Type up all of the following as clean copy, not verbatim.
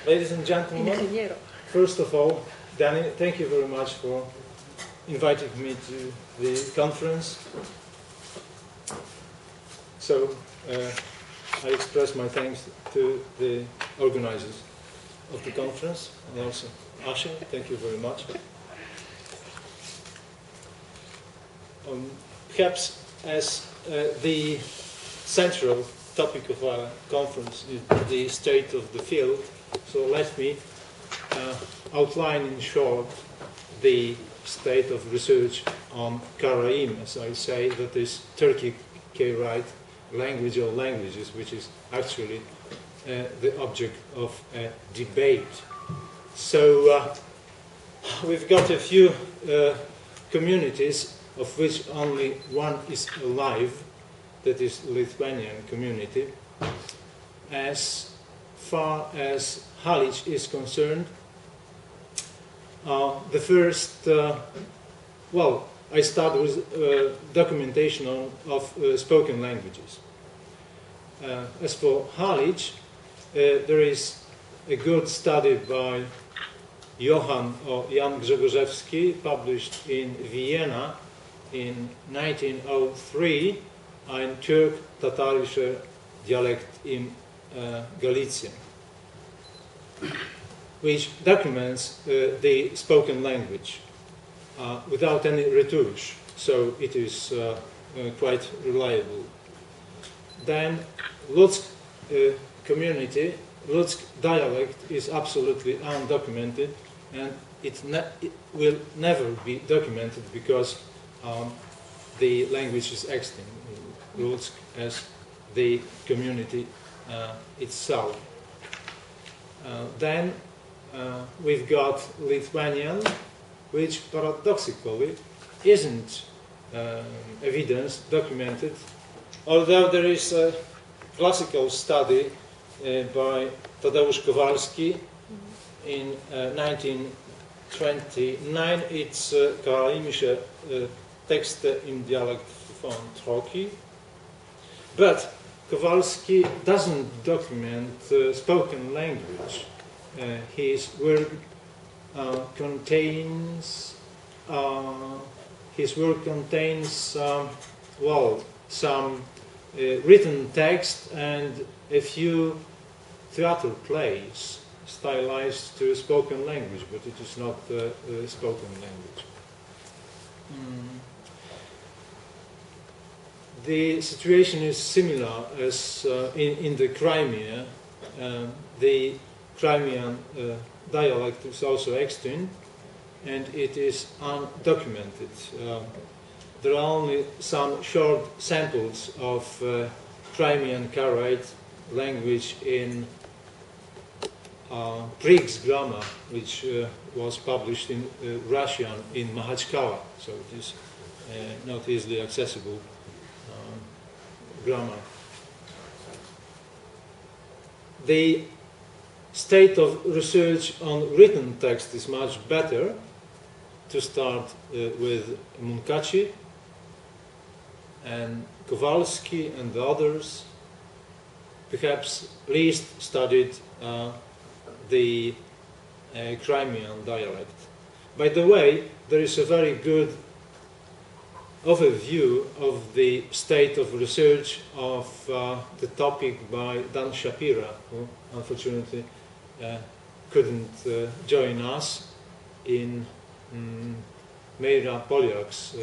Ladies and gentlemen, first of all, Danny, thank you very much for inviting me to the conference. So, I express my thanks to the organizers of the conference, and also Asha, thank you very much. Perhaps as the central topic of our conference is the state of the field, so let me outline in short the state of research on Karaim, as I say, that is Turkic Karaite language or languages, which is actually the object of a debate. So we've got a few communities, of which only one is alive, that is the Lithuanian community. As far as Halic is concerned, the first, well, I start with documentation of spoken languages. As for Halic, there is a good study by Jan Grzegorzewski, published in Vienna in 1903, ein türk-tatarischer Dialekt im Galicien, which documents the spoken language without any retouche, so it is quite reliable. Then Lutsk community, Lutsk dialect is absolutely undocumented, and it will never be documented because the language is extinct, Lutsk as the community itself. Then we've got Lithuanian, which paradoxically isn't evidence documented, although there is a classical study by Tadeusz Kowalski in 1929. It's Karaimische Texte im Dialekt von Troki. But Kowalski doesn't document spoken language. His work contains well, some written text and a few theater plays stylized to spoken language, but it is not spoken language. The situation is similar as in the Crimea. The Crimean dialect is also extinct, and it is undocumented. There are only some short samples of Crimean Karaite language in Prieg's grammar, which was published in Russian in Makhachkala, so it is not easily accessible grammar. The state of research on written text is much better. To start with Munkachi and Kowalski and the others, perhaps least studied the Crimean dialect. By the way, there is a very good overview of the state of research of the topic by Dan Shapira, who unfortunately couldn't join us, in Meira Polyak's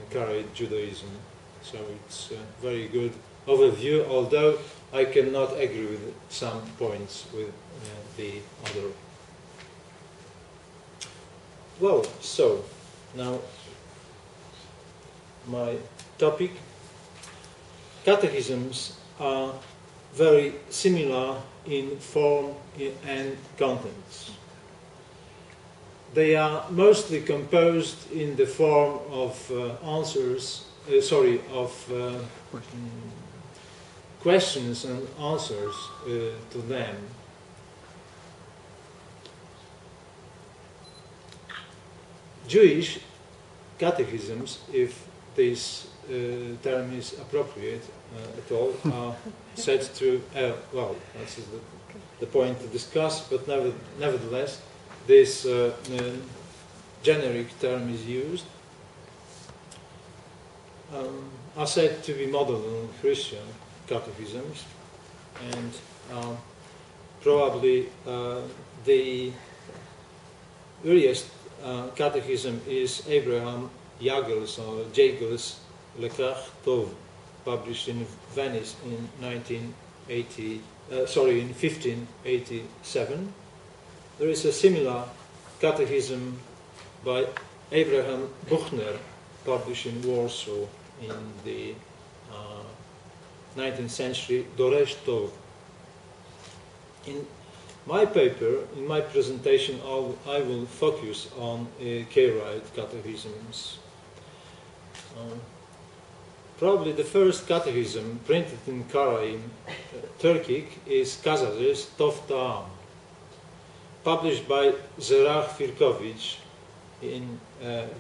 Karaite Judaism. So it's a very good overview, although I cannot agree with some points with the other. Well, so now my topic. Catechisms are very similar in form and contents. They are mostly composed in the form of questions and answers to them. Jewish catechisms, if this term is appropriate at all, are said to, well, that's the point to discuss, but nevertheless, this generic term is used, are said to be modeled on Christian catechisms, and probably the earliest catechism is Abraham Jagel's or Jagel's Lekach Tov, published in Venice in 1587. There is a similar catechism by Abraham Buchner, published in Warsaw in the 19th century, Doresh Tov. In my paper, in my presentation, I will focus on Karaite catechisms. Probably the first catechism printed in Karaite, Turkic, is Kazaz's Tov Ta'am, published by Zerach Firkovich in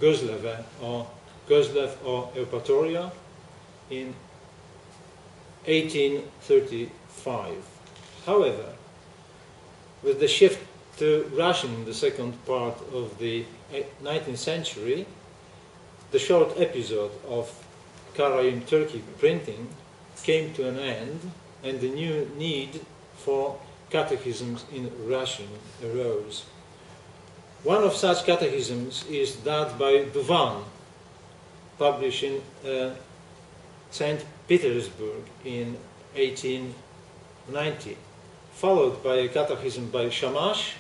Gözlev or Eupatoria in 1835. However, with the shift to Russian in the second part of the 19th century, the short episode of Karaite Turkic printing came to an end, and the new need for catechisms in Russian arose. One of such catechisms is that by Duvan, published in St. Petersburg in 1890, followed by a catechism by Shamash,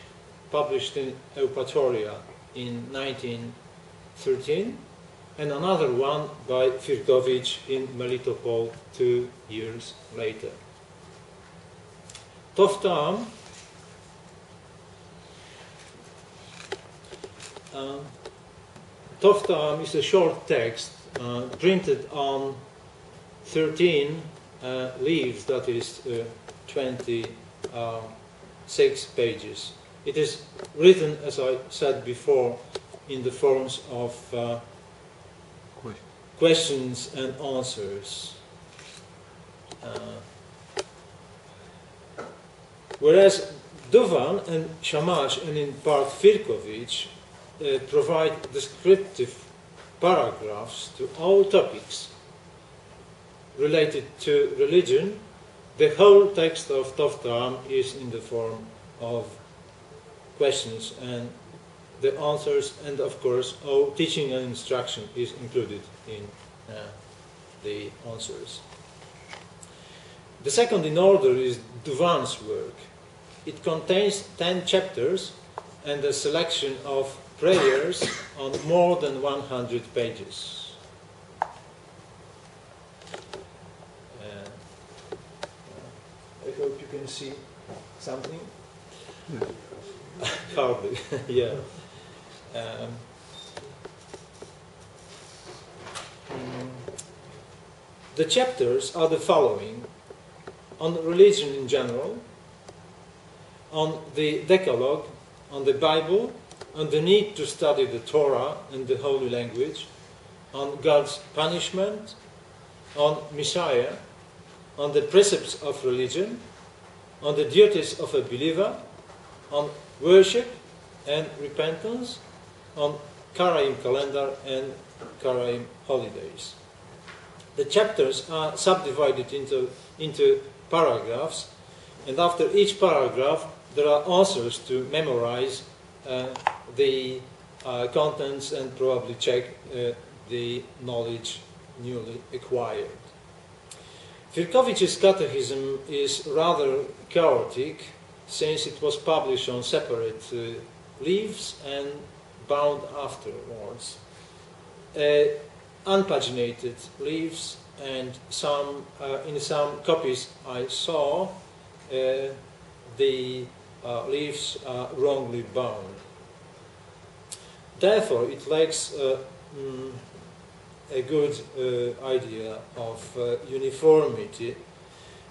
published in Eupatoria in 1913, and another one by Firkovich in Melitopol 2 years later. Tov Ta'am Tov Ta'am is a short text printed on 13 leaves, that is 26 pages. It is written, as I said before, in the forms of questions and answers. Whereas Duvan and Shamash, and in part Firkovich, provide descriptive paragraphs to all topics related to religion, the whole text of Tov Ta'am is in the form of questions and the answers, and of course all teaching and instruction is included in the answers. The second in order is Duvan's work. It contains 10 chapters and a selection of prayers on more than 100 pages. I hope you can see something. Hardly, yeah. The chapters are the following: on religion in general, on the Decalogue, on the Bible, on the need to study the Torah and the holy language, on God's punishment, on Messiah, on the precepts of religion, on the duties of a believer, on worship and repentance, on Karaite calendar and Karaite holidays. The chapters are subdivided into paragraphs, and after each paragraph there are answers to memorize the contents and probably check the knowledge newly acquired. Firkovich's catechism is rather chaotic, since it was published on separate leaves and bound afterwards. Unpaginated leaves, and in some copies I saw the leaves are wrongly bound. Therefore, it lacks a good idea of uniformity.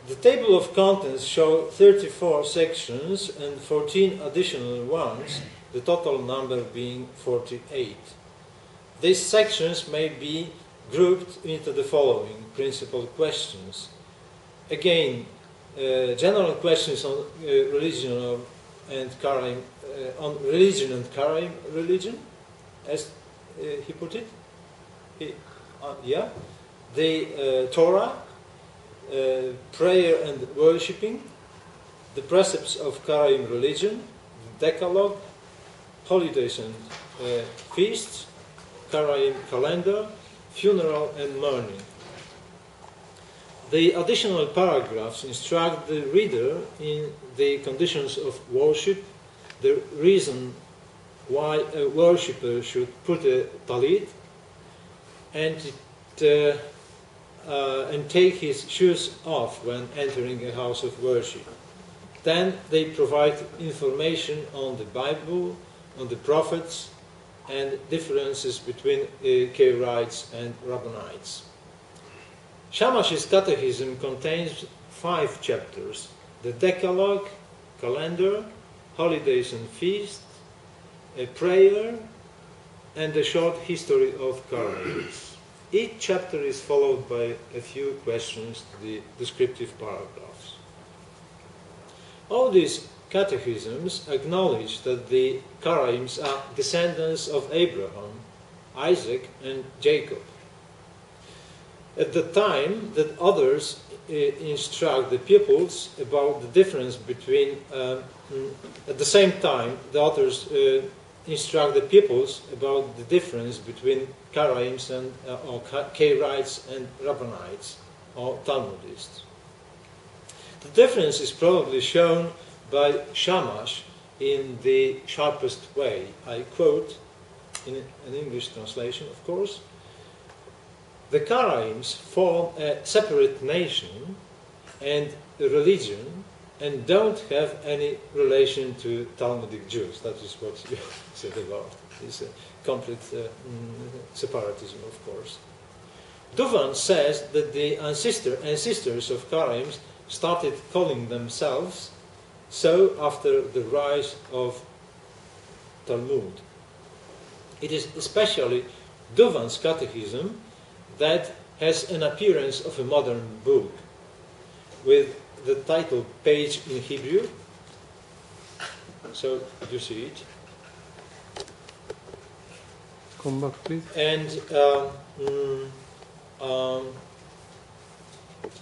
The table of contents show 34 sections and 14 additional ones, the total number being 48. These sections may be grouped into the following principal questions. Again, general questions on religion and Karaite, on religion and Karaite religion, as he put it. The Torah, prayer and worshipping, the precepts of Karaite religion, the Decalogue, holidays and feasts, Karaite calendar, funeral and mourning. The additional paragraphs instruct the reader in the conditions of worship, the reason why a worshipper should put a talit, and take his shoes off when entering a house of worship. Then they provide information on the Bible, on the prophets, and differences between Karaites and Rabbanites. Shamash's Catechism contains 5 chapters: the Decalogue, calendar, holidays and feasts, a prayer, and a short history of Karaites. Each chapter is followed by a few questions to the descriptive paragraphs. All these catechisms acknowledge that the Karaites are descendants of Abraham, Isaac, and Jacob. At the time that others instruct the pupils about the difference between, at the same time the authors instruct the pupils about the difference between Karaites and or Karaites and Rabbanites or Talmudists. The difference is probably shown by Shamash in the sharpest way. I quote in an English translation, of course: "The Karaites form a separate nation and a religion and don't have any relation to Talmudic Jews." That is what you said about. It's a complete separatism, of course. Duvan says that the ancestors of Karaites started calling themselves so after the rise of Talmud. It is especially Duvan's catechism that has an appearance of a modern book, with the title page in Hebrew. So you see it. Come back, please. And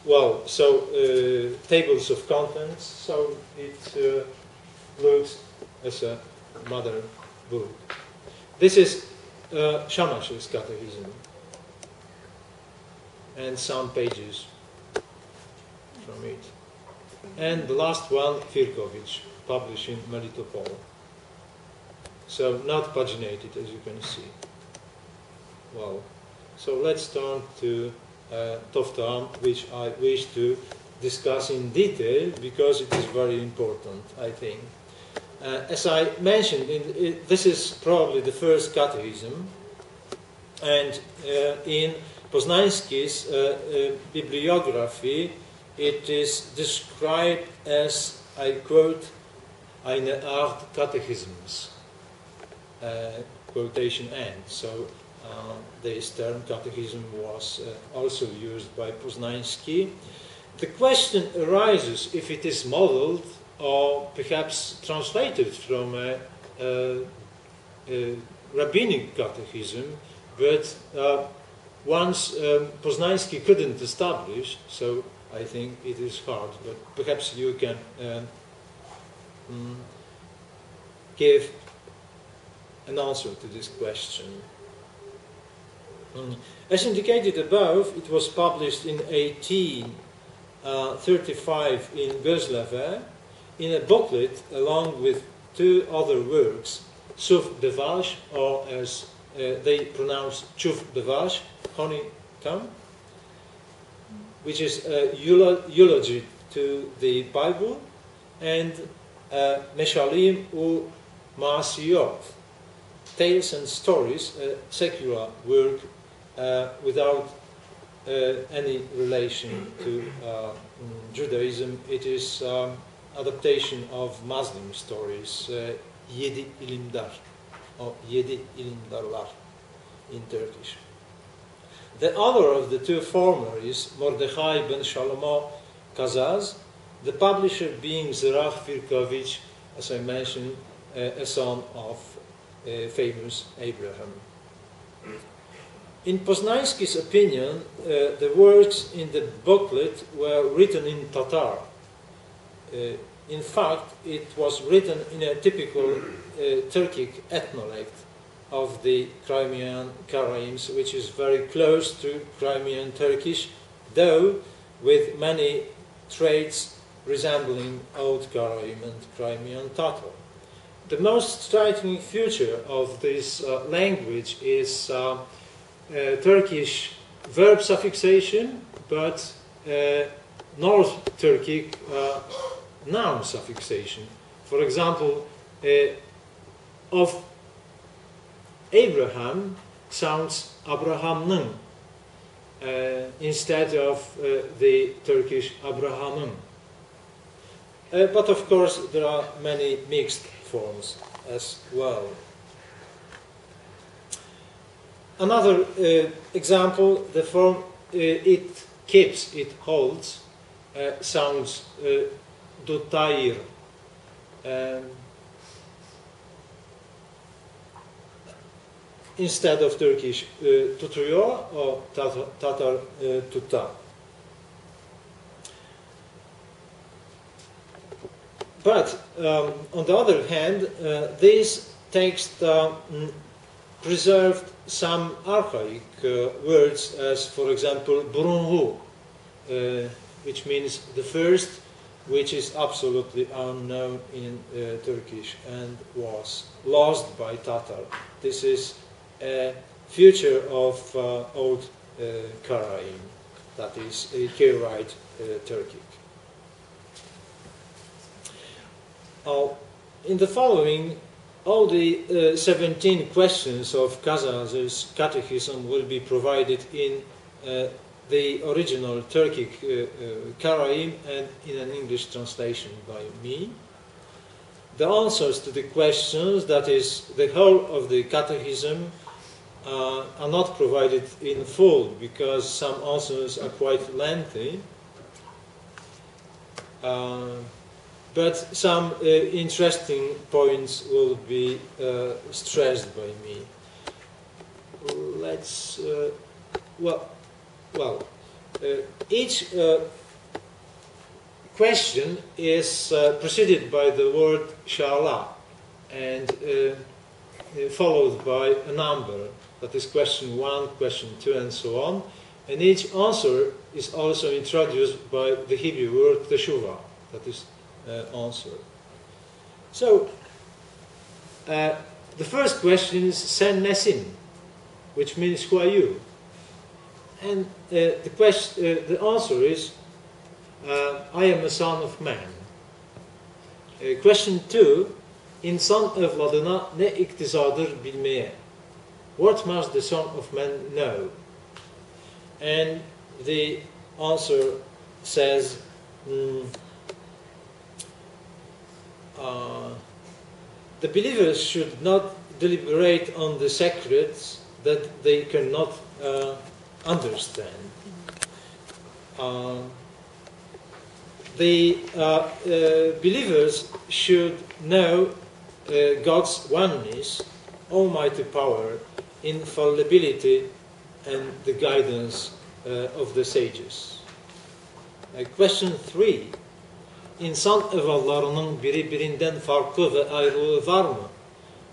well, so tables of contents. So it looks as a modern book. This is Shamash's catechism, and some pages from it. And the last one, Firkovich, published in Melitopol. So not paginated, as you can see. Well, so let's turn to Toftam, which I wish to discuss in detail because it is very important, I think. As I mentioned, this is probably the first catechism, and in Poznański's bibliography, it is described as, I quote, "eine Art Catechisms," quotation end. So this term catechism was also used by Poznański. The question arises if it is modeled or perhaps translated from a rabbinic catechism, but once Poznański couldn't establish, so I think it is hard, but perhaps you can give an answer to this question. As indicated above, it was published in 1835 in Goeslave in a booklet along with 2 other works, Souf de Vache, or as they pronounce Chouf de Vache, honeycomb, which is a eulogy to the Bible, and Meshalim u Maasiyot, Tales and Stories, a secular work without any relation to Judaism. It is adaptation of Muslim stories, Yedi İlimdar, or Yedi İlimdarlar in Turkish. The other of the two former is Mordechai ben Shalomo Kazaz, the publisher being Zerach Firkovich, as I mentioned, a son of famous Abraham. In Poznański's opinion, the words in the booklet were written in Tatar. In fact, it was written in a typical Turkic ethnolect of the Crimean Karaims, which is very close to Crimean Turkish, though with many traits resembling Old Karaim and Crimean Tatar. The most striking feature of this language is Turkish verb suffixation, but North Turkic noun suffixation. For example, of Abraham sounds Abraham'nın instead of the Turkish Abraham'ın. But of course there are many mixed forms as well. Another example, the form it keeps, it holds, sounds Dutair. Instead of Turkish tutuyor or Tatar tuta. But on the other hand, this text preserved some archaic words, as for example burunhu, which means the first, which is absolutely unknown in Turkish and was lost by Tatar. This is a feature of Old Karaim, that is Karaite Turkic. In the following, all the 17 questions of Kazaz's Catechism will be provided in the original Turkic Karaim and in an English translation by me. The answers to the questions, that is, the whole of the Catechism, are not provided in full because some answers are quite lengthy. But some interesting points will be stressed by me. Let's each question is preceded by the word Shallah and followed by a number, that is question 1, question 2, and so on. And each answer is also introduced by the Hebrew word Teshuvah, that is answer. So, the first question is Sen Nesin, which means who are you? And the answer is I am a son of man. Question 2, İnsan evladına ne iktizadır bilmeye? What must the son of man know? And the answer says the believers should not deliberate on the secrets that they cannot understand. The believers should know God's oneness, almighty power, infallibility, and the guidance of the sages. Question 3. İnsan evallarının birbirinden farklı ve ayrılığı var mı?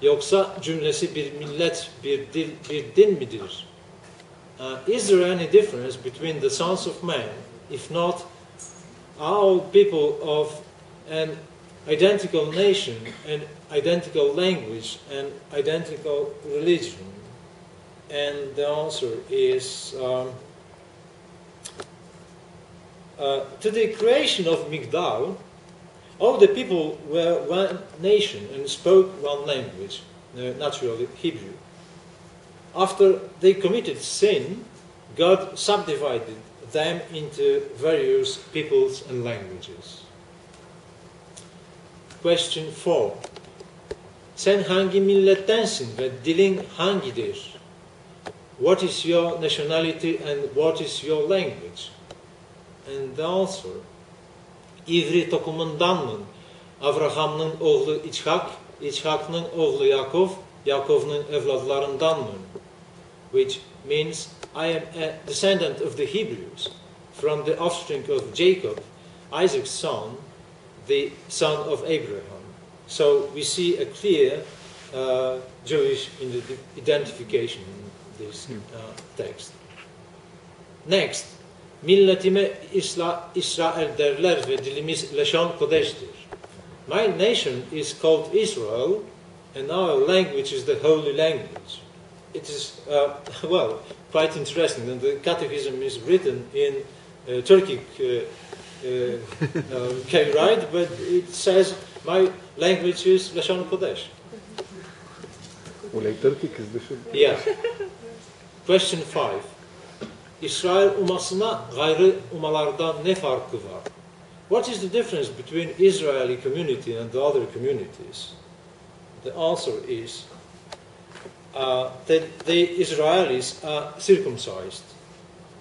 Yoksa cümlesi bir millet, bir dil, bir din midir? Is there any difference between the sons of man? If not, are all people of an identical nation, an identical language, and identical religion? And the answer is to the creation of Migdal, all the people were one nation and spoke one language, naturally Hebrew. After they committed sin, God subdivided them into various peoples and languages. Question 4. Sen hangi millettensin ve dilin hangidir? what is your nationality and what is your language? And the answer, İvri tokumundanmın, Avraham'ın oğlu İçhak, İçhak'ın oğlu Yakov, Yakov'un evladlarındanmın, which means I am a descendant of the Hebrews, from the offspring of Jacob, Isaac's son, the son of Abraham. So we see a clear Jewish identification in this text. Next, milletime İsrail derler ve dilimiz Leşan Kodeş'tir. My nation is called Israel, and our language is the holy language. It is, well, quite interesting. And the Catechism is written in Turkic Karaite, but it says my language is Leşan Kodeş. Yeah. Question 5. İsrail umasına gayrı umalardan ne farkı var? What is the difference between Israeli community and the other communities? The answer is that the Israelis are circumcised.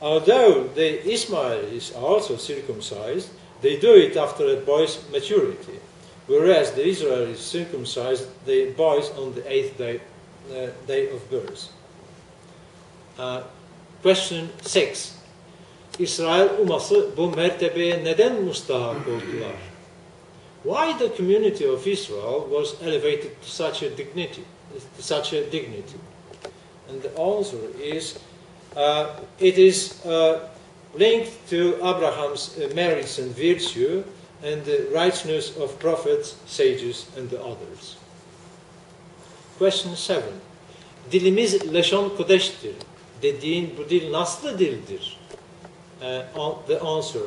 Although the Ismailis are also circumcised, they do it after a boy's maturity, whereas the Israelis circumcise the boys on the 8th day of birth. Question 6. İsrail uması bu mertebeye neden mustahak oldular? Why the community of Israel was elevated to such a dignity? And the answer is, it is linked to Abraham's merits and virtue and the righteousness of prophets, sages and the others. Question 7. Dilimiz Leşan Kodeş'tir. Dediğin bu dil nasıl dildir? The answer,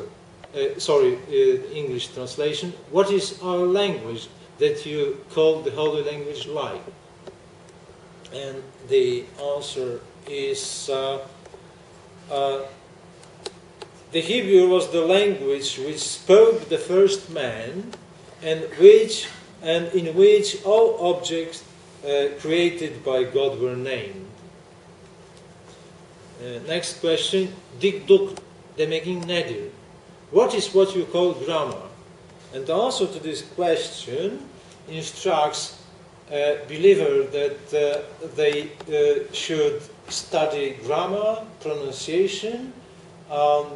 English translation. What is our language that you call the holy language like? And the answer is the Hebrew was the language which spoke the first man, and in which all objects created by God were named. Next question. Dikduk demekin nedir? What is what you call grammar? And the answer to this question instructs a believer that they should study grammar, pronunciation, all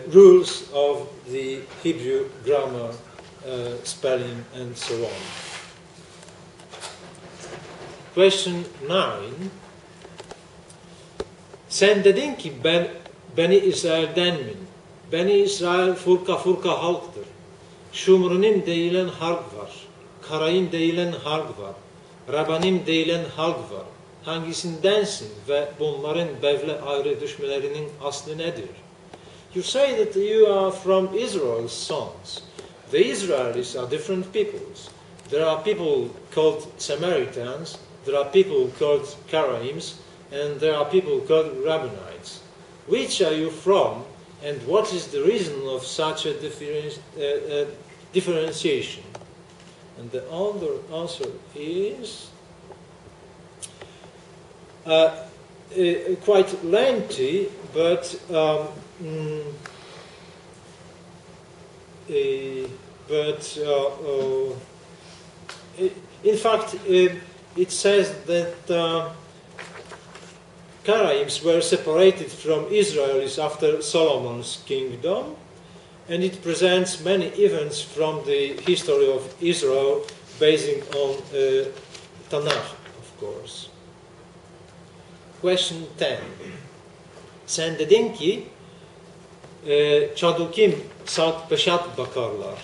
rules of the Hebrew grammar, spelling and so on. Question 9. Sen dedin ki Beni İsrail'denmin. Beni İsrail furka halktır. Şumrunim deyilen halk var. Karayim deyilen halk var. Rabanim deyilen halk var. Hangisindensin ve bunların bevle ayrı düşmelerinin aslı nedir? You say that you are from Israel's sons. The Israelis are different peoples. There are people called Samaritans, there are people called Karaims, and there are people called Rabbanites. Which are you from, and what is the reason of such a differentiation? And the answer is quite lengthy, but in fact it says that Karaims were separated from Israelis after Solomon's kingdom, and it presents many events from the history of Israel basing on Tanakh, of course. Question 10. Sen dedin ki Çadukim Sak Peşat bakarlar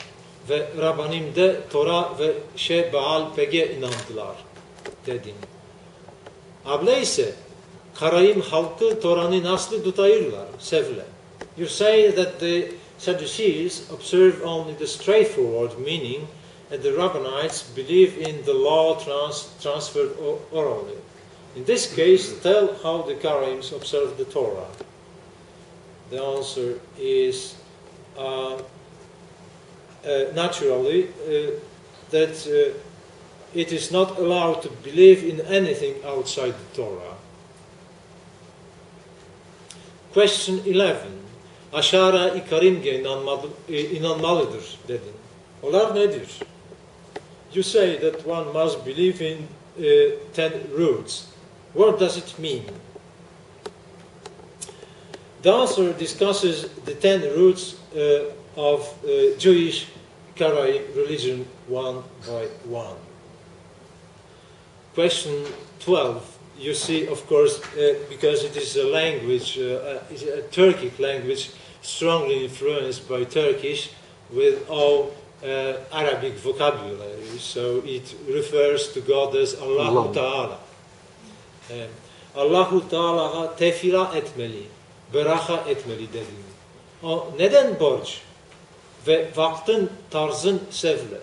ve Rabbanim'de Tora ve Baal Peg'e inandılar dedin. Abla ise Karayim halkı Tora'nı nasıl tutayırlar? Sevle. You say that the Sadducees observe only the straightforward meaning, and the Rabbanites believe in the law transferred orally. In this case, tell how the Karaims observe the Torah. The answer is naturally, that it is not allowed to believe in anything outside the Torah. Question 11. Aşara ikarimge inanmalıdır dedin. Onlar nedir? You say that one must believe in 10 roots. What does it mean? The answer discusses the 10 roots of Jewish Karaite religion one by one. Question 12. You see, of course, because it is a language, it's a Turkic language, strongly influenced by Turkish, with all Arabic vocabulary. So it refers to God as Allahu Teala. Allahu Teala'ya tefila etmeli, beraha etmeli dedim. O neden borç ve vaktin tarzın sevle?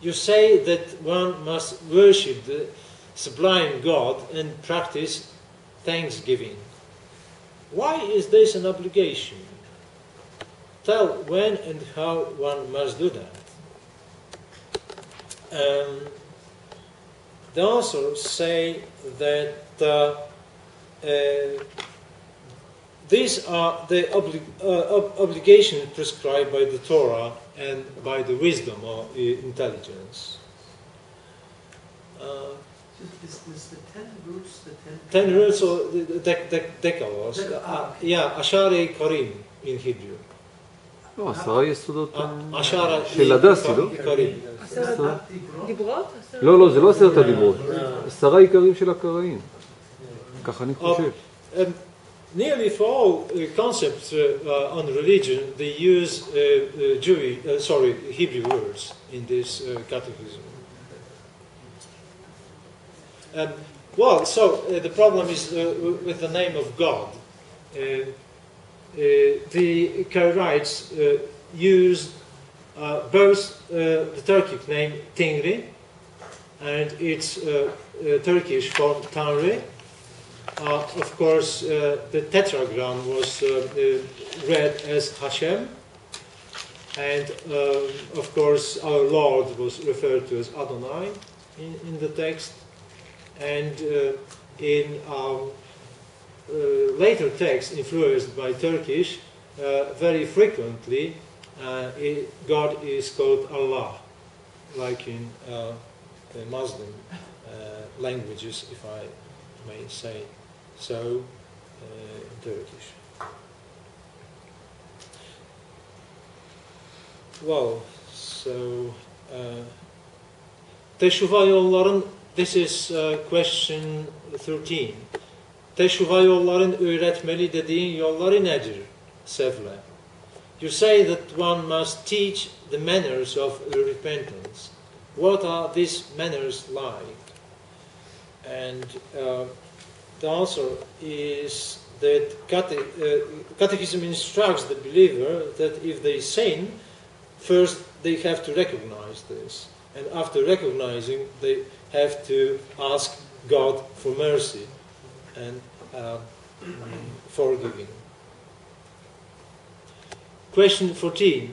You say that one must worship the sublime God and practice thanksgiving. Why is this an obligation? Tell when and how one must do that. The answers say that these are the obligations prescribed by the Torah and by the wisdom or intelligence. Is the 10 roots the 10 roots or the Decalogue? Yeah, Ashari Karim in Hebrew. לא, 10 יסודות Ashara של הדסי, לא? Karim. דיברות? לא, זה לא 10 הדיברות. 10 עיקרים של הקראים. ככה אני חושב. Nearly for all concepts on religion, they use Hebrew words in this catechism. The problem is with the name of God. The Karaites used both the Turkic name Tingri and its Turkish form Tanrı. Of course, the tetragram was read as Hashem, and of course our Lord was referred to as Adonai in the text. And in later texts influenced by Turkish, very frequently God is called Allah, like in the Muslim languages, if I may say so, in Turkish. Well, so Teşuva yolların. This is question 13. Teşuva yolların öğretmeli dediğin yolları nedir? Sevle. You say that one must teach the manners of repentance. What are these manners like? And the answer is that Catechism instructs the believer that if they sin, first they have to recognize this. And after recognizing, they have to ask God for mercy and forgiving. Question 14.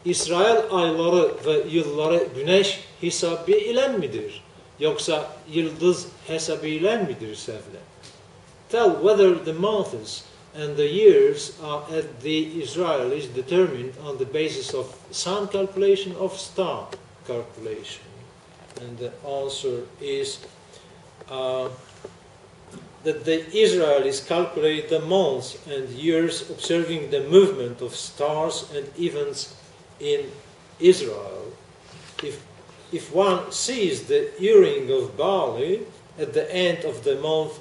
İsrail ayları ve yılları güneş hesabı ile midir? Yoksa yıldız hesabı ile midir sevle? Tell whether the months and the years are at the Israelis determined on the basis of sun calculation of star calculation. And the answer is that the Israelis calculate the months and years observing the movement of stars and events in Israel. If one sees the earring of barley at the end of the month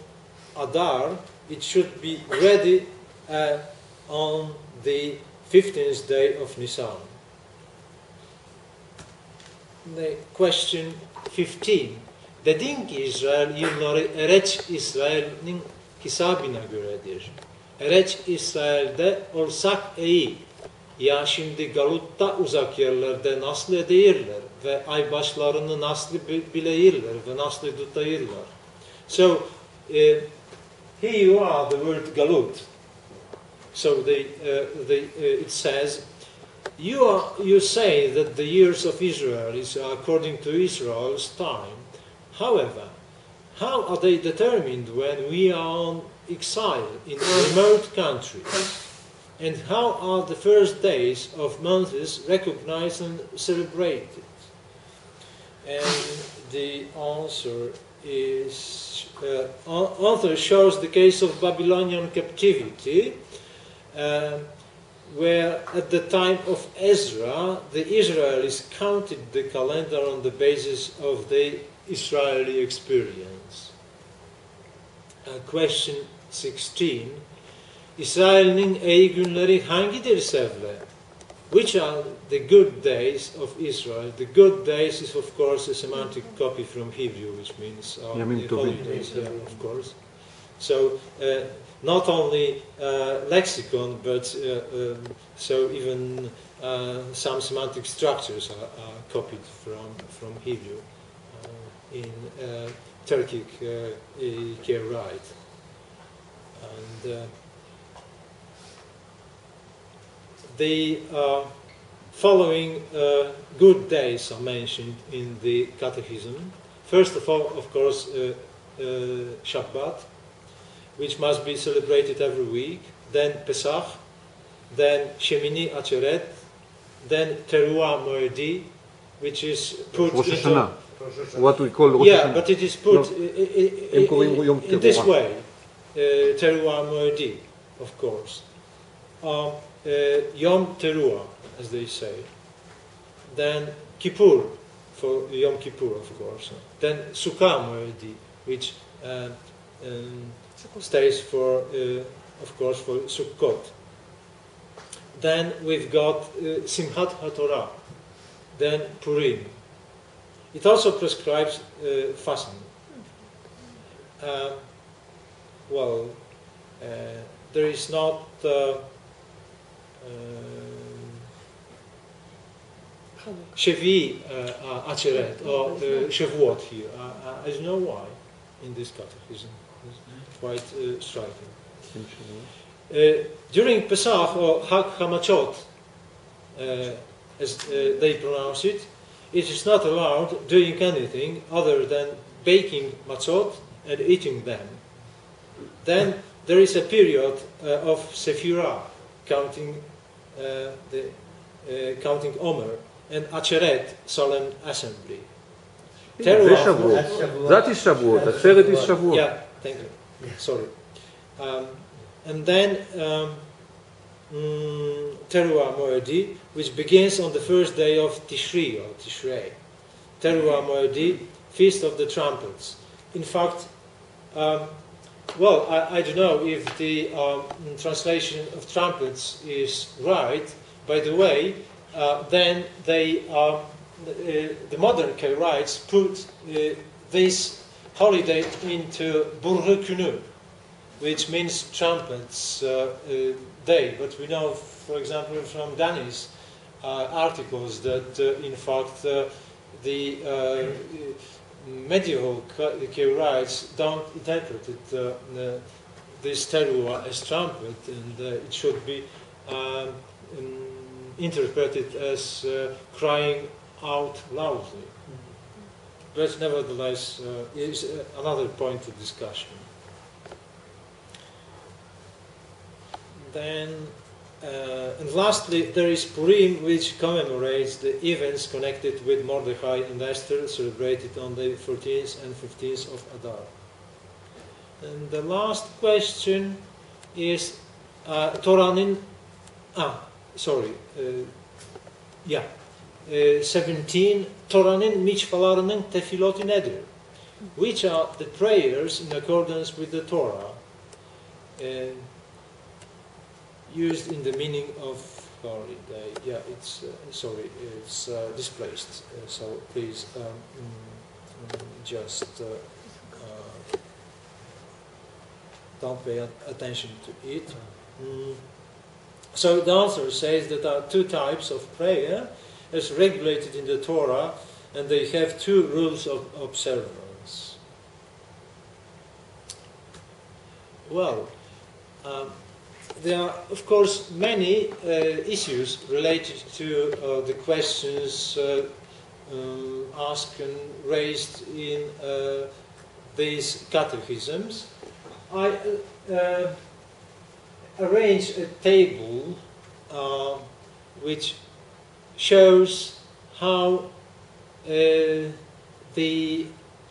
Adar, it should be ready on the 15th day of Nisan. The question 15. Dedin ki İsrail yılları Ereç İsrail'in hesabına göredir. Ereç İsrail'de olsak iyi. Ya şimdi Galut'ta uzak yerlerde nasıl edirler ve ay başlarını nasıl bileyirler ve nasıl tutayırlar. So here you are, the word Galut. So it says, You say that the years of Israel is according to Israel's time. However, how are they determined when we are on exile in a remote country? And how are the first days of months recognized and celebrated? And the answer is, author shows the case of Babylonian captivity, where at the time of Ezra, the Israelis counted the calendar on the basis of the Israeli experience. Question 16. İsrail'in iyi günleri hangidir sevle? Which are the good days of Israel? The good days is of course a semantic copy from Hebrew, which means the holidays, yeah, of course. So not only lexicon, but so even some semantic structures are copied from Hebrew in Turkic Karaite. And the following good days are mentioned in the Catechism. First of all, of course, Shabbat, which must be celebrated every week. Then Pesach, then Shemini Atzeret, then Teruah Moedi, which is put Rosh into... Hashanah. What we call Rosh Yeah, Hashanah. but it is put in this Teruah. way. Teruah Moedi, of course. Yom Teruah, as they say. Then Kippur, for Yom Kippur, of course. Then Sukkah Moedi, which stays for, of course, for Sukkot. Then we've got Simchat HaTorah. Then Purim. It also prescribes fasting. There is not Shevi Atzeret or Shavuot here. I don't know why in this catechism. It's quite striking. During Pesach or Hag HaMachot, as they pronounce it, it is not allowed doing anything other than baking matzot and eating them. Then there is a period of Sephirah, counting counting Omer, and Atzeret, solemn assembly. זה שבועות. That is שבועות. Atzeret is שבועות. Yeah, thank you. Sorry. And then Teruah Moedi, which begins on the first day of Tishri or Tishrei. Teruah Moedi, Feast of the Trumpets. In fact, I don't know if the translation of trumpets is right. By the way, then they the modern Karaites put this holiday into Burhukunu, which means trumpets day. But we know, for example, from Danny's articles that in fact the medieval Karaites don't interpret it, this teruah as trumpet, and it should be interpreted as crying out loudly. But nevertheless, is another point of discussion. Then, and lastly, there is Purim, which commemorates the events connected with Mordechai and Esther, celebrated on the 14th and 15th of Adar. And the last question is Toranin. 17 Toranin Michvalarnin Tefilot nedir, which are the prayers in accordance with the Torah, used in the meaning of holiday. Yeah, it's it's displaced. So please just don't pay attention to it. So the answer says that there are two types of prayer as regulated in the Torah, and they have two rules of observance. Well, there are, of course, many issues related to the questions asked and raised in these catechisms. I arranged a table which shows how the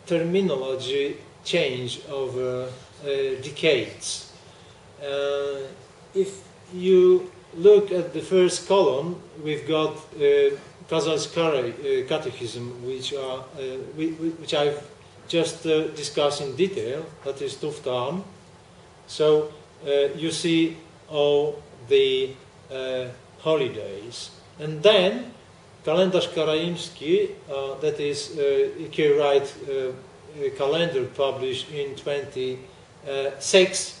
terminology changed over decades. If you look at the first column, we've got Kazan's Catechism, which I've just discussed in detail, that is Tuftan. So you see all the holidays. And then Kalendarz Karaimski, that is a Karaite calendar published in 26,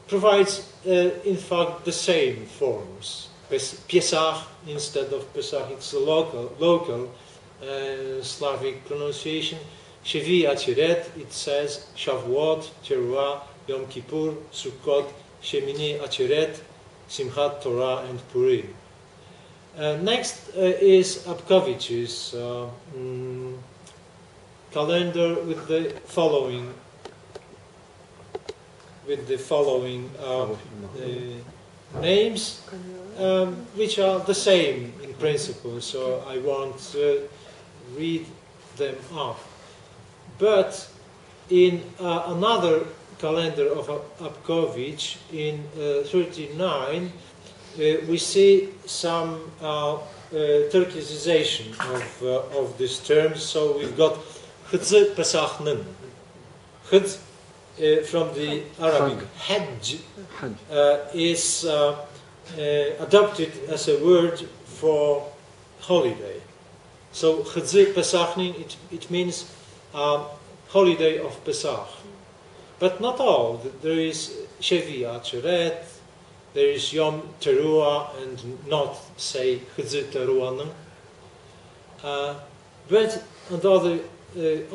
provides in fact the same forms. Pesach instead of Pesach, it's a local Slavic pronunciation. Shevi Atiret, it says Shavuot, Teruah, Yom Kippur, Sukkot, Shemini Atiret, Simchat Torah, and Purim. Next is Abkovich's calendar with the following names, which are the same in principle, so I won't read them up. But in another calendar of Abkovich, in 39, we see some Turkicization of this term. So we've got Hıdzı Pesach'nın. Hıdz, from the Arabic Hajj, is adopted as a word for holiday. So Hıdzı Pesach'nın, it means holiday of Pesach. But not all. There is Shevi Acheret, there is Yom Teruah, and not, say, Hıdzı Teruah'nın. But on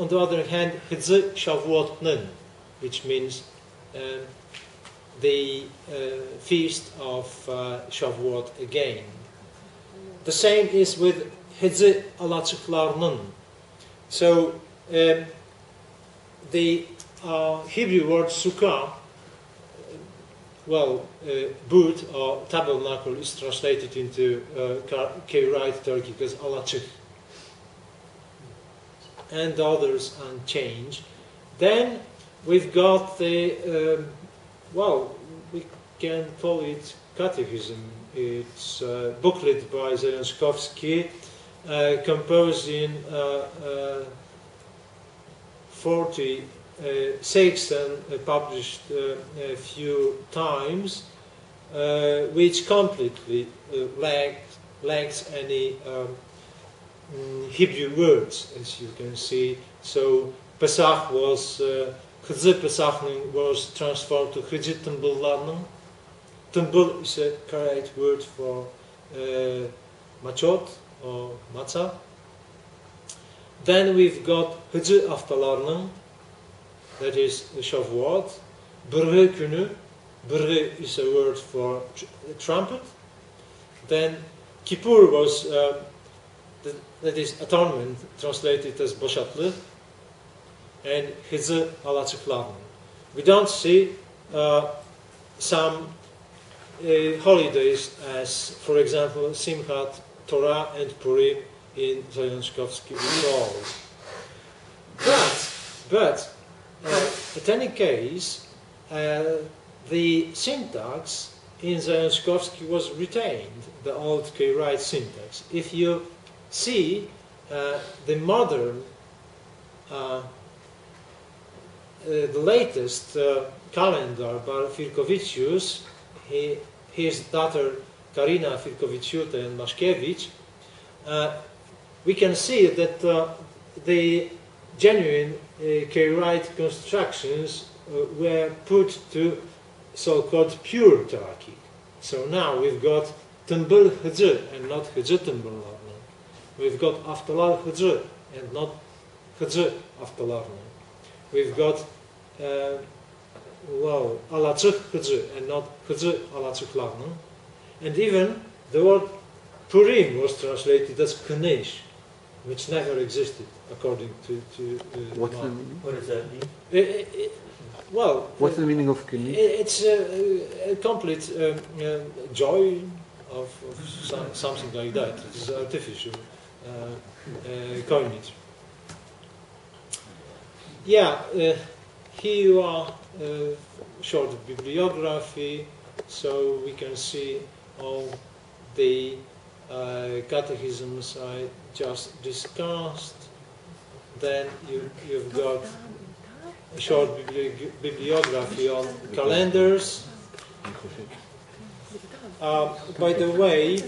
the other hand, Hıdzı Shavuot'nın, which means the feast of Shavuot again. The same is with Hıdzı Alaçıklar'nın. So the Hebrew word sukkah, booth or tabernacle, is translated into Karaite Turkic as alaçık, and others unchanged. Then we've got the, we can call it catechism. It's a booklet by Jankowski, composed in 46 and published a few times, which completely lacks any Hebrew words, as you can see. So Pesach was, Hıdzı Pesach'nın was transformed to Hıdzı Tımbıllar'nın. Tımbıl is a Karaite word for machot or matzah. Then we've got Hıdzı Haftalar'nın, that is Shavuot. Bırgı günü, bırgı is a word for trumpet. Then Kippur was, that is atonement, translated as boşatlı. And Hıdzı Alaçıklar'nın. We don't see some holidays as, for example, Simchat Torah and Purim in Jankowski at all. But at any case, the syntax in Jankowski was retained, the old Karaite syntax. If you see the modern, the latest calendar by Firkovicius, his daughter Karina Firkoviciute and Maszkiewicz, we can see that the genuine Karaite constructions were put to so-called pure Turkic. So now we've got Tımbıl Hıdzı and not Hıdzı Tımbıllar'nın. We've got Haftalar Hıdzı and not Hıdzı Haftalar'nın. We've got well, alacych hydzy, and not hydzy alacych lagnu. And even the word Purim was translated as Kanish, which never existed, according to What's the meaning? What does that mean? Well, What's the meaning of Kinish? it's a complete joy of something like that. It is artificial coinage. Yeah, here you are, short bibliography, so we can see all the catechisms I just discussed. Then you've got a short bibliography on calendars. By the way,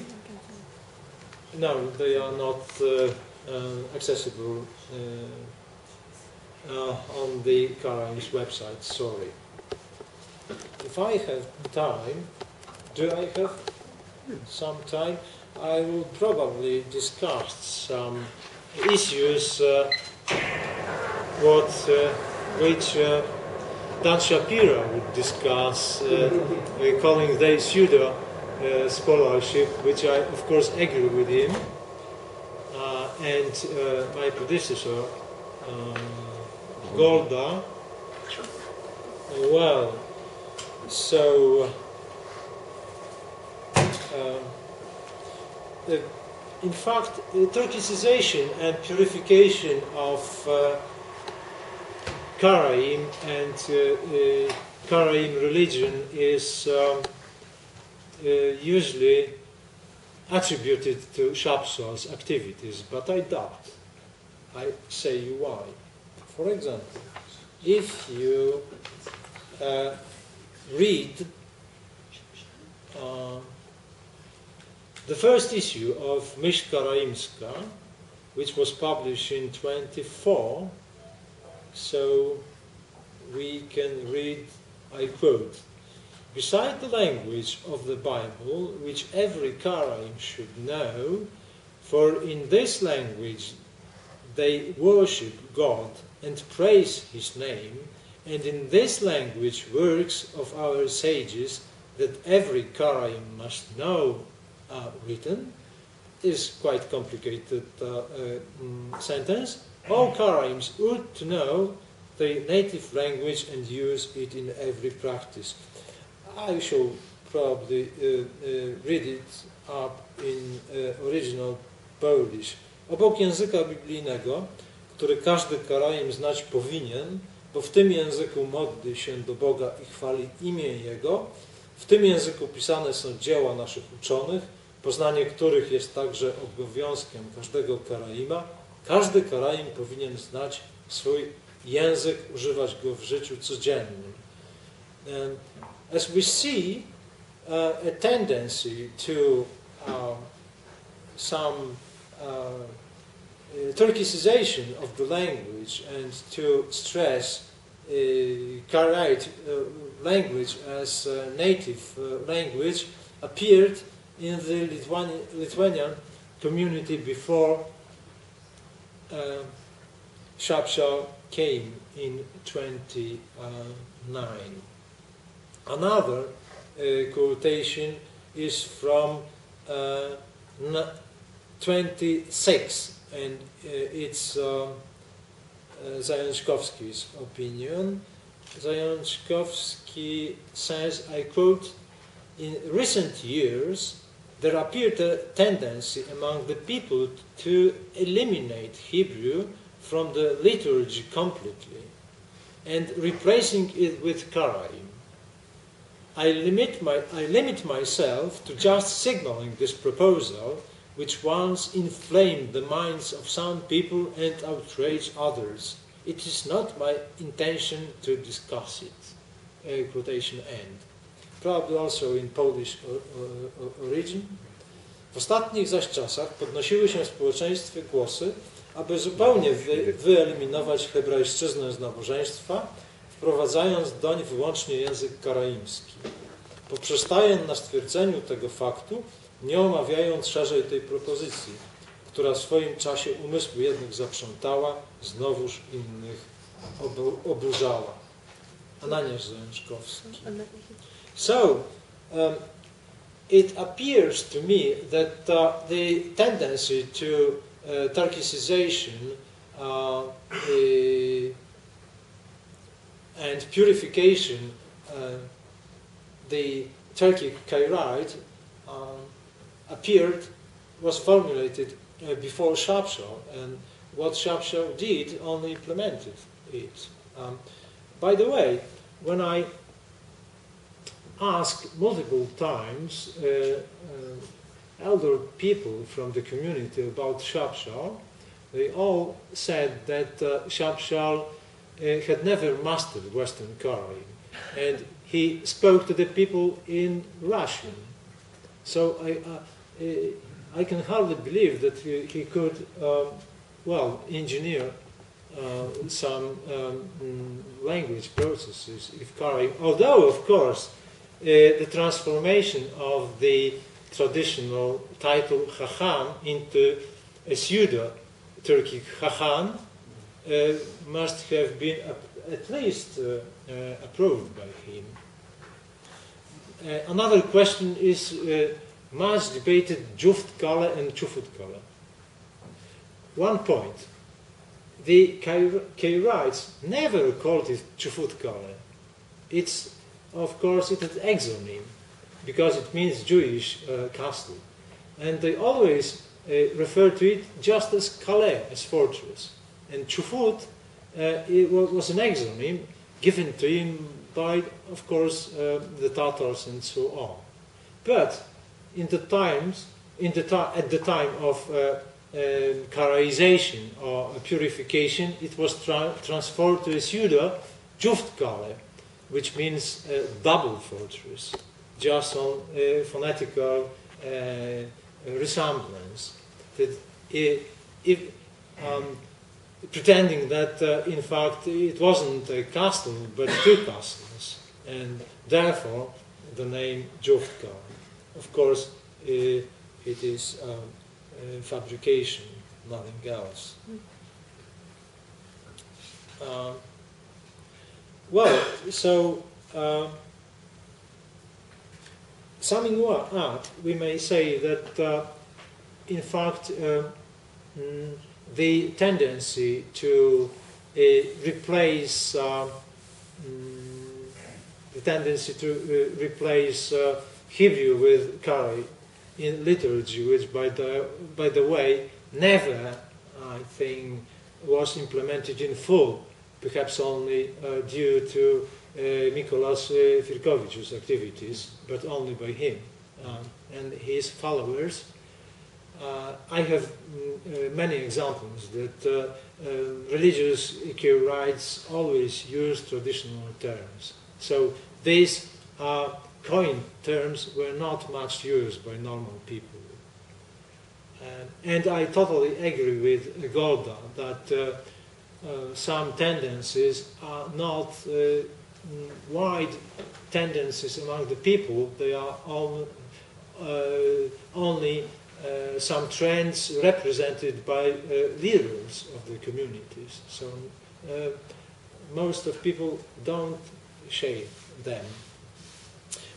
no, they are not accessible on the Karaim's website, sorry. If I have time, do I have some time? I will probably discuss some issues which Dan Shapiro would discuss, calling they pseudo scholarship, which I of course agree with him, and my predecessor Golda. Well, so in fact, Turkicization and purification of Karaim and Karaim religion is usually attributed to Shapshal's activities, but I doubt. I say you why. For example, if you read the first issue of Myśl Karaimska, which was published in 1924, so we can read, I quote, "Beside the language of the Bible, which every Karaim should know, for in this language they worship God and praise His name, and in this language works of our sages that every Karaim must know are written," is quite complicated sentence. All Karaims ought to know the native language and use it in every practice. I shall probably read it up in original Polish. Obok języka biblijnego, który każdy Karaim znać powinien, bo w tym języku modli się do Boga i chwali imię Jego, w tym języku pisane są dzieła naszych uczonych, poznanie których jest także obowiązkiem każdego Karaima. Każdy Karaim powinien znać swój język, używać go w życiu codziennym. As we see a tendency to some Turkicization of the language and to stress Karaite language as native language appeared in the Lithuanian community before Shapshal came in 1929. Another quotation is from 26, and it's Jankowski's opinion. Jankowski says, I quote, "In recent years, there appeared a tendency among the people to eliminate Hebrew from the liturgy completely and replacing it with Karaim. I limit myself to just signaling this proposal, which once inflamed the minds of some people and outraged others. It is not my intention to discuss it." Quotation end. Probably also in Polish origin. W ostatnich zaś czasach podnosiły się w społeczeństwie głosy, aby zupełnie wyeliminować hebrajszczyznę z nabożeństwa, wprowadzając doń wyłącznie język karaimski. Poprzestaję na stwierdzeniu tego faktu, nie omawiając szerzej tej propozycji, która w swoim czasie umysły jednych zaprzątała, znowuż innych oburzała. Ananiasz Jankowski. So, it appears to me that the tendency to Turkicization and purification, the Turkic Karaite was formulated before Shabshal, and what Shabshal did only implemented it. By the way, when I asked multiple times elder people from the community about Shabshal, they all said that Shabshal had never mastered Western Karaite, and he spoke to the people in Russian. So I can hardly believe that he could, engineer some language processes if Karaite. Although, of course, the transformation of the traditional title Chacham into a pseudo-Turkic Chacham must have been at least approved by him. Another question is much debated Juft-Kale and Chufut-Kale. One point, the Karaites never called it Chufut-Kale. It's, of course, it's an exonym, because it means Jewish castle. And they always refer to it just as Kale, as fortress. And Chufut it was an exonym given to him by, of course, the Tatars and so on. But at the time of Karaization or purification, it was transferred to a pseudo Juft-Kale, which means double fortress, just on phonetical resemblance. That pretending that in fact it wasn't a castle but two castles, and therefore the name Juft-Kale. Of course, it is fabrication, nothing else. Summing up, we may say that in fact the tendency to replace Hebrew with Karaite in liturgy, which by the way never, I think, was implemented in full, perhaps only due to Mikolas Firkovic's activities, but only by him and his followers. I have many examples that religious Karaites always use traditional terms. So these coined terms were not much used by normal people. And I totally agree with Golda that some tendencies are not wide tendencies among the people. They are only some trends represented by leaders of the communities. So most of people don't share them.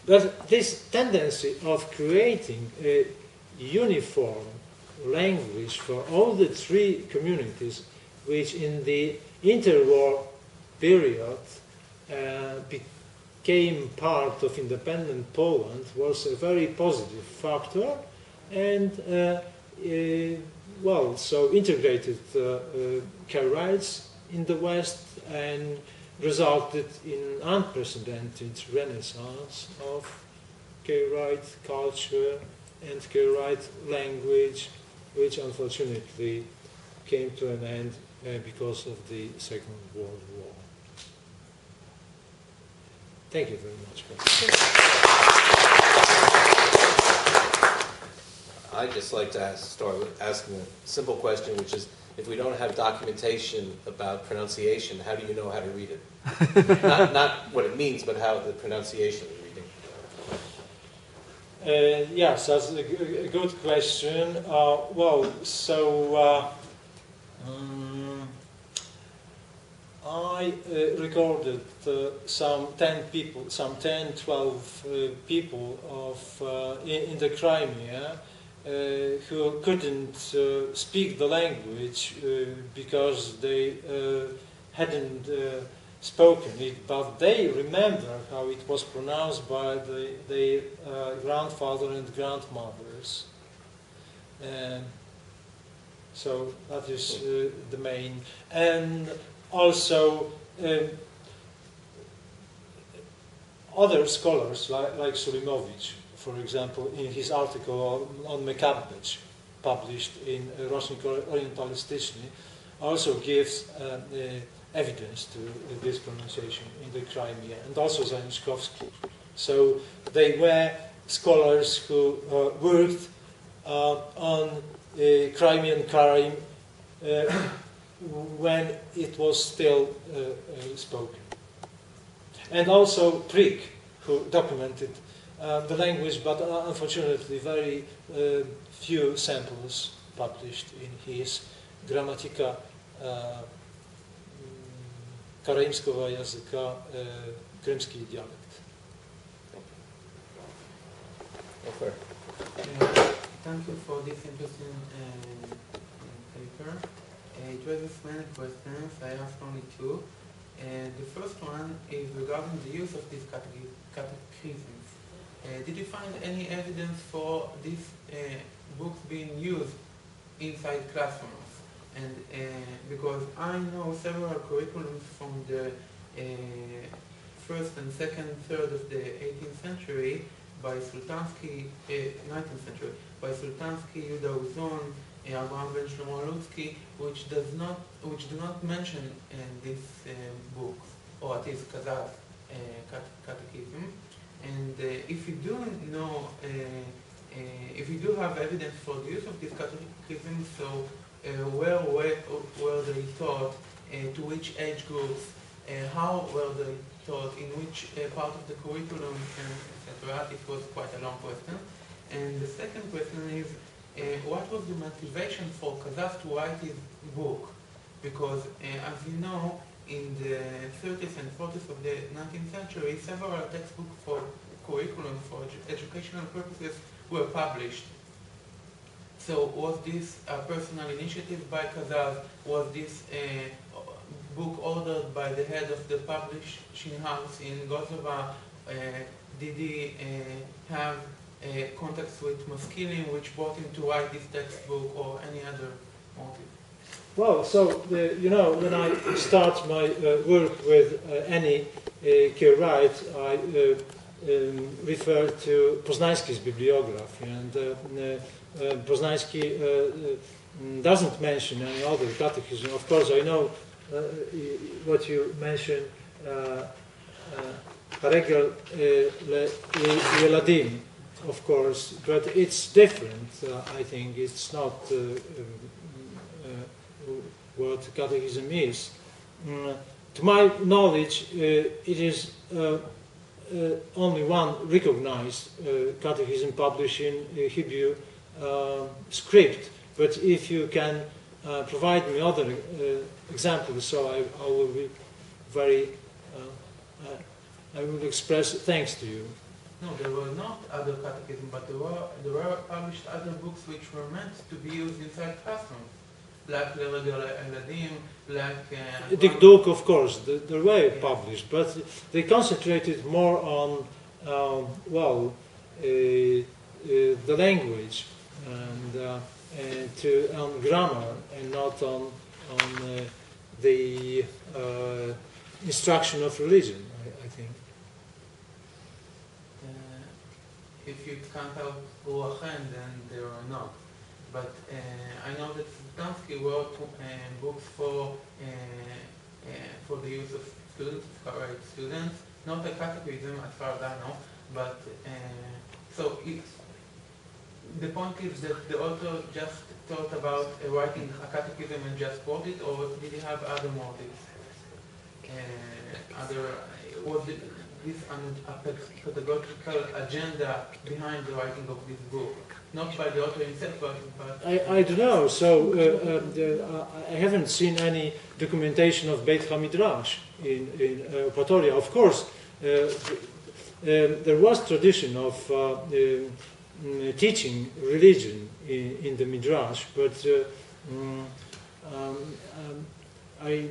But this tendency of creating a uniform language for all the three communities, which in the interwar period became part of independent Poland, was a very positive factor, and so integrated Karaites in the West and resulted in unprecedented renaissance of Karaite culture and Karaite language, which unfortunately came to an end because of the Second World War. Thank you very much. I'd just like to start with asking a simple question, which is, if we don't have documentation about pronunciation, how do you know how to read it? not what it means, but how the pronunciation of reading. Yes, that's a good question. I recorded some 10 people, some 10, 12 people in the Crimea who couldn't speak the language because they hadn't spoken it, but they remember how it was pronounced by their grandfather and grandmothers. So that is the main. And also other scholars like Sulimovich, for example, in his article on Mekabich, published in Russian Orientalistyczny, also gives evidence to this pronunciation in the Crimea, and also Jankowski. So they were scholars who worked on Crimean Karaim when it was still spoken. And also Prick, who documented the language, but unfortunately very few samples published in his Gramatika karaimskiego języka, krymski dialekt. Okay. Thank you for this interesting paper. It raises many questions. I have only two. The first one is regarding the use of these catechisms. Did you find any evidence for these books being used inside classrooms? And because I know several curriculums from the first and second third of the 18th century by Sultansky, 19th century, by Sultansky, Yuda Uzon, Abraham ben Shlomo Lutzky, which do not mention these books, or at least Kazakh catechism. And if you do know, if you do have evidence for the use of these catechisms, so where were they taught, to which age groups, how were they taught, in which part of the curriculum, etc. It was quite a long question. And the second question is, what was the motivation for Kazakh to write his book? Because, as you know, in the 30s and 40s of the 19th century, several textbooks for curriculum for educational purposes were published. So was this a personal initiative by Kazakh? Was this book ordered by the head of the publishing house in Gozova? Did he have contacts with Moskilim which brought him to write this textbook, or any other motive? Well, so, you know, when I start my work with any Karaite, I refer to Poznański's bibliography, and Poznański doesn't mention any other catechism. Of course, I know what you mentioned, Haregel Yeladim, of course, but it's different. I think it's not what catechism is. To my knowledge, it is only one recognized catechism published in Hebrew script. But if you can provide me other examples, so I will be very, I will express thanks to you. No, there were not other catechisms, but there were published other books which were meant to be used inside classrooms. Like Eladim, like... Dikduk, of course, they were published, but they concentrated more on, well, the language and on grammar, and not on the instruction of religion, I think. If you can't help Ruachen, then there are not. But I know that Sultansky wrote books for the use of students, Karaite students, not a catechism as far as I know, but so the point is that the author just thought about writing a catechism and just wrote it, or did he have other motives? this a pedagogical agenda behind the writing of this book, not by the author himself, but I don't know. So I haven't seen any documentation of Beit HaMidrash in Pretoria. Of course, there was tradition of teaching religion in the Midrash, but I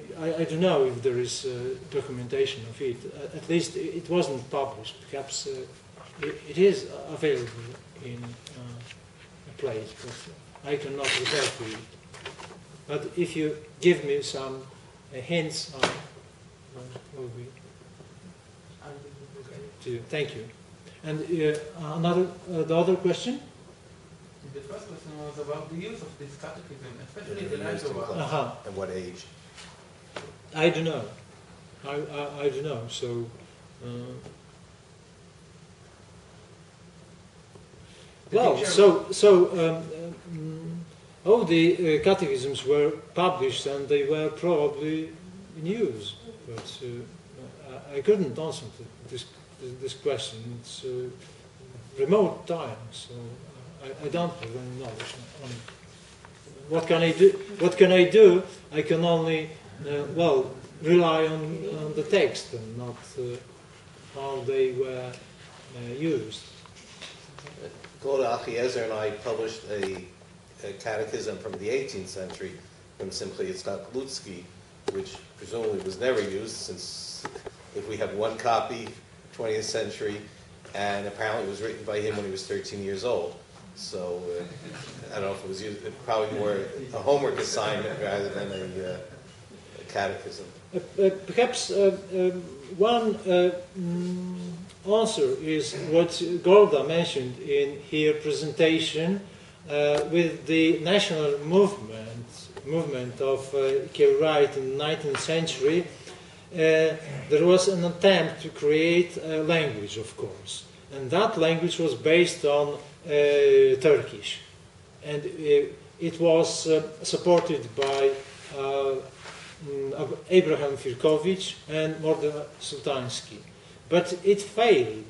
don't know if there is documentation of it. At least it wasn't published. Perhaps it is available in a place, but I cannot refer to it. But if you give me some hints, will be to thank you. And the other question? the first question was about the use of this catechism, especially the later one. At what age? I don't know. I don't know. So. All the catechisms were published and they were probably in use, but I couldn't answer this question. It's remote time, so I don't have any knowledge on it. What can I do? What can I do? I can only rely on the text and not how they were used. Golda Achiezer and I published a catechism from the 18th century from simply Yitzchak Lutsky, which presumably was never used, since if we have one copy, 20th century, and apparently it was written by him when he was 13 years old. So I don't know if it was used, probably more a homework assignment rather than a catechism. Perhaps one answer is what Golda mentioned in her presentation with the national movement of Karaite in the 19th century. There was an attempt to create a language, of course, and that language was based on Turkish, and it was supported by Abraham Firkovich and Mordechai Sultansky. But it failed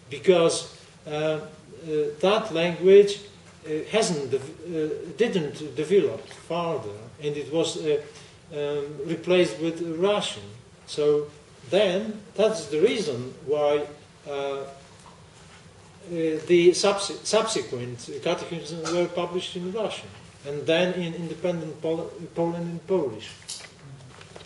because that language didn't develop further, and it was replaced with Russian. So then that's the reason why the subsequent catechisms were published in Russian, and then in independent Poland in Polish.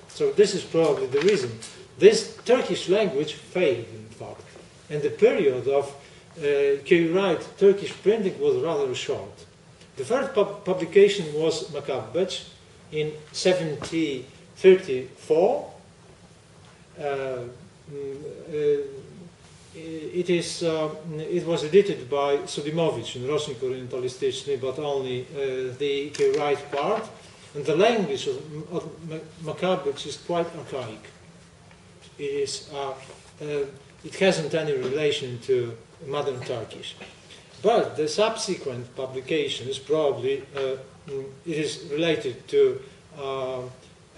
So this is probably the reason. This Turkish language failed, in fact, and the period of Karaite Turkish printing was rather short. The first publication was Makabbech in 1734. It was edited by Sudimovich in Rocznik Orientalistyczny, but only the Karaite part. And the language of Makabbech is quite archaic. It hasn't any relation to modern Turkish. But the subsequent publications probably it is related to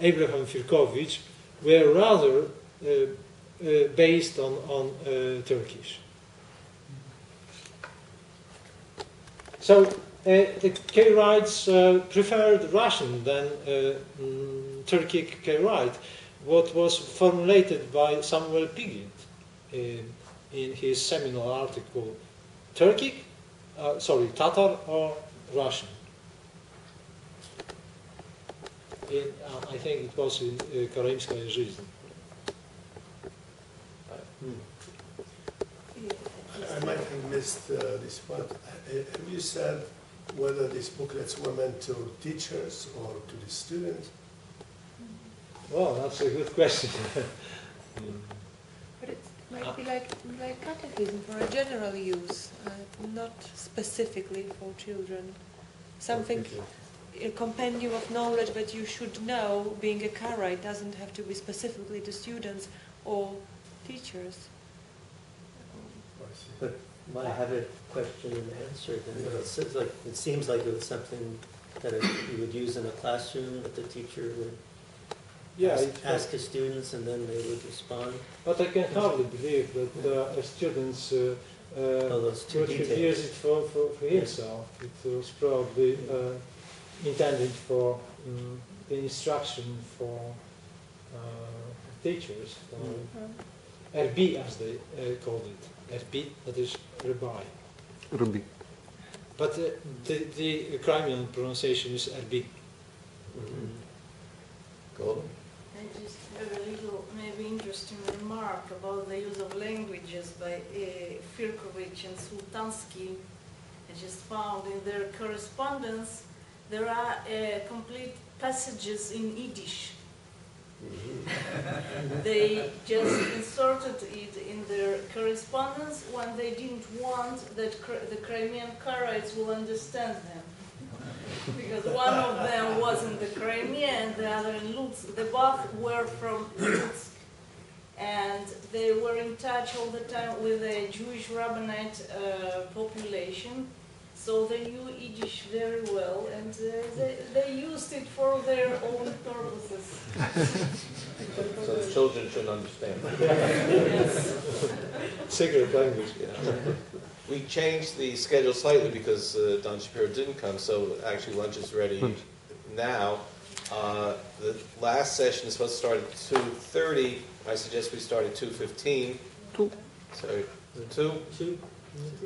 Abraham Firkovich, were rather based on Turkish. So the Karaites preferred Russian than Turkic Karaite, what was formulated by Samuel Pigott in his seminal article, Tatar or Russian. I think it was in Karaimskaya Жизнь. I might have missed this part. Have you said whether these booklets were meant to teachers or to the students? Well, that's a good question. But it might be like catechism for a general use, not specifically for children. Something, a compendium of knowledge that you should know, being a Karaite, doesn't have to be specifically to students or teachers. But might I have a question and answer? It seems like it was something that you would use in a classroom that the teacher would Yeah, ask the students and then they would respond. but I can hardly believe that students those two would details. use it for himself. It was probably intended for the instruction for teachers, for RB as they called it. RB, that is Rabbi. Rabbi. But the Crimean pronunciation is RB. Golden? I just have a little, maybe interesting remark about the use of languages by Firkovich and Sultansky. I just found in their correspondence there are complete passages in Yiddish. They just inserted it in their correspondence when they didn't want that the Crimean Karaites will understand them. Because one of them was in the Crimea and the other in Lutsk. They both were from Lutsk. And they were in touch all the time with the Jewish Rabbinite population. So they knew Yiddish very well, and they used it for their own purposes. So the children should understand. Yes. Secret language. Yeah. We changed the schedule slightly because Don Shapiro didn't come, so actually lunch is ready now. The last session is supposed to start at 2:30. I suggest we start at 2:15. 2. Sorry, 2?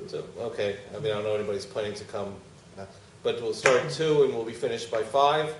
So, okay, I mean, I don't know anybody's planning to come, but we'll start at 2 and we'll be finished by 5.